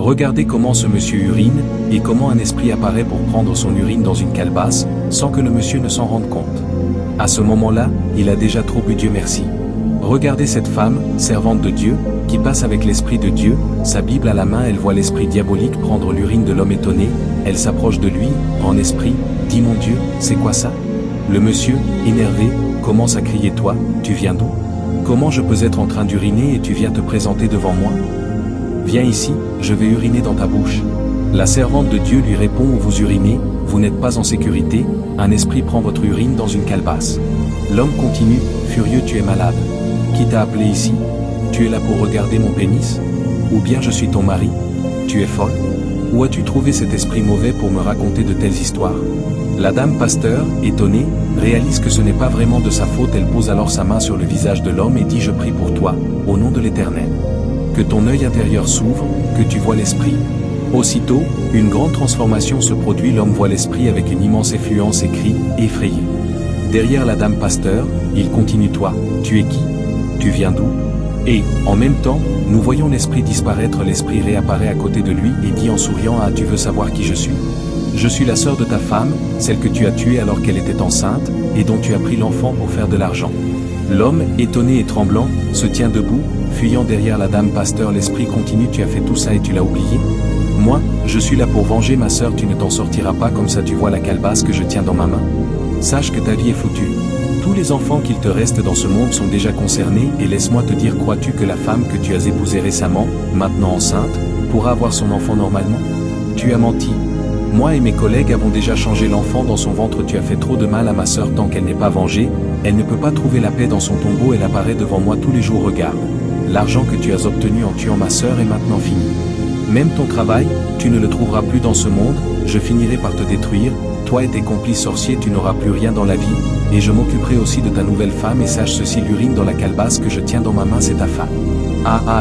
Regardez comment ce monsieur urine, et comment un esprit apparaît pour prendre son urine dans une calebasse, sans que le monsieur ne s'en rende compte. À ce moment-là, il a déjà trop bu Dieu merci. Regardez cette femme, servante de Dieu, qui passe avec l'Esprit de Dieu, sa Bible à la main, elle voit l'esprit diabolique prendre l'urine de l'homme étonné, elle s'approche de lui, en esprit, dit mon Dieu, c'est quoi ça? Le monsieur, énervé, commence à crier toi, tu viens d'où? Comment je peux être en train d'uriner et tu viens te présenter devant moi? Viens ici, je vais uriner dans ta bouche. La servante de Dieu lui répond où vous urinez, vous n'êtes pas en sécurité, un esprit prend votre urine dans une calebasse. L'homme continue, furieux tu es malade. Qui t'a appelé ici? Tu es là pour regarder mon pénis? Ou bien je suis ton mari? Tu es folle? Où as-tu trouvé cet esprit mauvais pour me raconter de telles histoires? La dame pasteur, étonnée, réalise que ce n'est pas vraiment de sa faute, elle pose alors sa main sur le visage de l'homme et dit je prie pour toi, au nom de l'Éternel. Que ton œil intérieur s'ouvre, que tu vois l'esprit. Aussitôt, une grande transformation se produit, l'homme voit l'esprit avec une immense effluence et crie, effrayé. Derrière la dame pasteur, il continue toi, tu es qui? Tu viens d'où? Et, en même temps, nous voyons l'esprit disparaître, l'esprit réapparaît à côté de lui et dit en souriant ah tu veux savoir qui je suis? Je suis la sœur de ta femme, celle que tu as tuée alors qu'elle était enceinte, et dont tu as pris l'enfant pour faire de l'argent. L'homme, étonné et tremblant, se tient debout, fuyant derrière la dame pasteur, l'esprit continue tu as fait tout ça et tu l'as oublié? Moi, je suis là pour venger ma sœur, tu ne t'en sortiras pas comme ça tu vois la calebasse que je tiens dans ma main. Sache que ta vie est foutue. Tous les enfants qu'il te reste dans ce monde sont déjà concernés et laisse-moi te dire, crois-tu que la femme que tu as épousée récemment, maintenant enceinte, pourra avoir son enfant normalement? Tu as menti. Moi et mes collègues avons déjà changé l'enfant dans son ventre, tu as fait trop de mal à ma sœur tant qu'elle n'est pas vengée, elle ne peut pas trouver la paix dans son tombeau, elle apparaît devant moi tous les jours, regarde. L'argent que tu as obtenu en tuant ma sœur est maintenant fini. Même ton travail, tu ne le trouveras plus dans ce monde, je finirai par te détruire, toi et tes complices sorciers tu n'auras plus rien dans la vie, et je m'occuperai aussi de ta nouvelle femme et sache ceci, l'urine dans la calebasse que je tiens dans ma main c'est ta femme.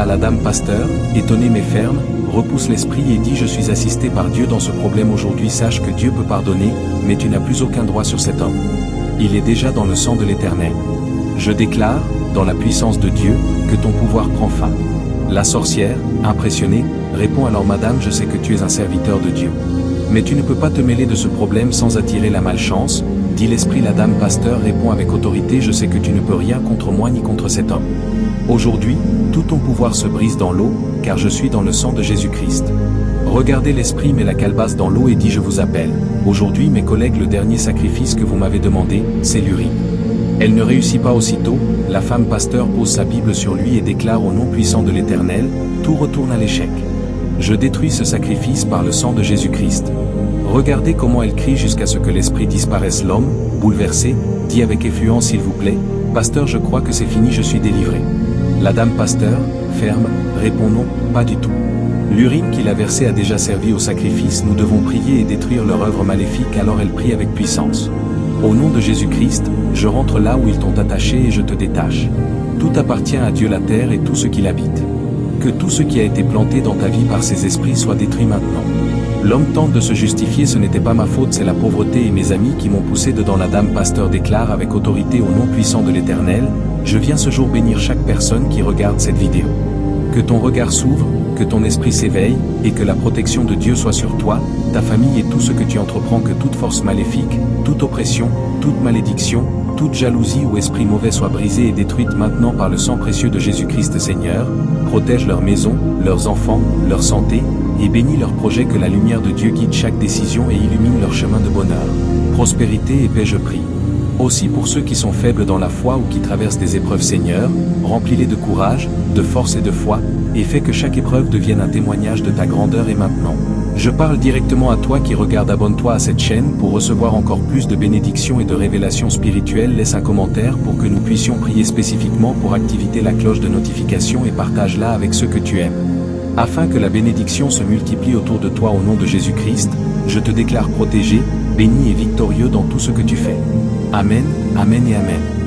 La dame pasteur, étonnée mais ferme, repousse l'esprit et dit je suis assisté par Dieu dans ce problème aujourd'hui, sache que Dieu peut pardonner, mais tu n'as plus aucun droit sur cet homme. Il est déjà dans le sang de l'Éternel. Je déclare, dans la puissance de Dieu, que ton pouvoir prend fin. La sorcière, impressionnée, répond alors madame je sais que tu es un serviteur de Dieu. Mais tu ne peux pas te mêler de ce problème sans attirer la malchance, dit l'esprit. La dame pasteur répond avec autorité je sais que tu ne peux rien contre moi ni contre cet homme. Aujourd'hui, tout ton pouvoir se brise dans l'eau, car je suis dans le sang de Jésus-Christ. Regardez l'esprit met la calebasse dans l'eau et dit je vous appelle. Aujourd'hui mes collègues, le dernier sacrifice que vous m'avez demandé, c'est l'urine. Elle ne réussit pas aussitôt, la femme pasteur pose sa Bible sur lui et déclare au nom puissant de l'Éternel, tout retourne à l'échec. Je détruis ce sacrifice par le sang de Jésus-Christ. Regardez comment elle crie jusqu'à ce que l'esprit disparaisse. L'homme, bouleversé, dit avec effluence s'il vous plaît, pasteur je crois que c'est fini, je suis délivré. La dame pasteur, ferme, répond non, pas du tout. L'urine qu'il a versée a déjà servi au sacrifice, nous devons prier et détruire leur œuvre maléfique, alors elle prie avec puissance. Au nom de Jésus-Christ, je rentre là où ils t'ont attaché et je te détache. Tout appartient à Dieu, la terre et tout ce qui l'habite. Que tout ce qui a été planté dans ta vie par ces esprits soit détruit maintenant. L'homme tente de se justifier, ce n'était pas ma faute, c'est la pauvreté et mes amis qui m'ont poussé dedans. La dame pasteur déclare avec autorité au nom puissant de l'Éternel, je viens ce jour bénir chaque personne qui regarde cette vidéo. Que ton regard s'ouvre, que ton esprit s'éveille, et que la protection de Dieu soit sur toi, ta famille et tout ce que tu entreprends, que toute force maléfique, toute oppression, toute malédiction, toute jalousie ou esprit mauvais soit brisée et détruite maintenant par le sang précieux de Jésus-Christ. Seigneur, protège leur maison, leurs enfants, leur santé, et bénis leurs projets, que la lumière de Dieu guide chaque décision et illumine leur chemin de bonheur, prospérité et paix. Je prie aussi pour ceux qui sont faibles dans la foi ou qui traversent des épreuves. Seigneur, remplis-les de courage, de force et de foi, et fais que chaque épreuve devienne un témoignage de ta grandeur. Et maintenant, je parle directement à toi qui regarde, abonne-toi à cette chaîne pour recevoir encore plus de bénédictions et de révélations spirituelles. Laisse un commentaire pour que nous puissions prier spécifiquement pour activer la cloche de notification et partage-la avec ceux que tu aimes. Afin que la bénédiction se multiplie autour de toi. Au nom de Jésus-Christ, je te déclare protégé, béni et victorieux dans tout ce que tu fais. Amen, amen et amen.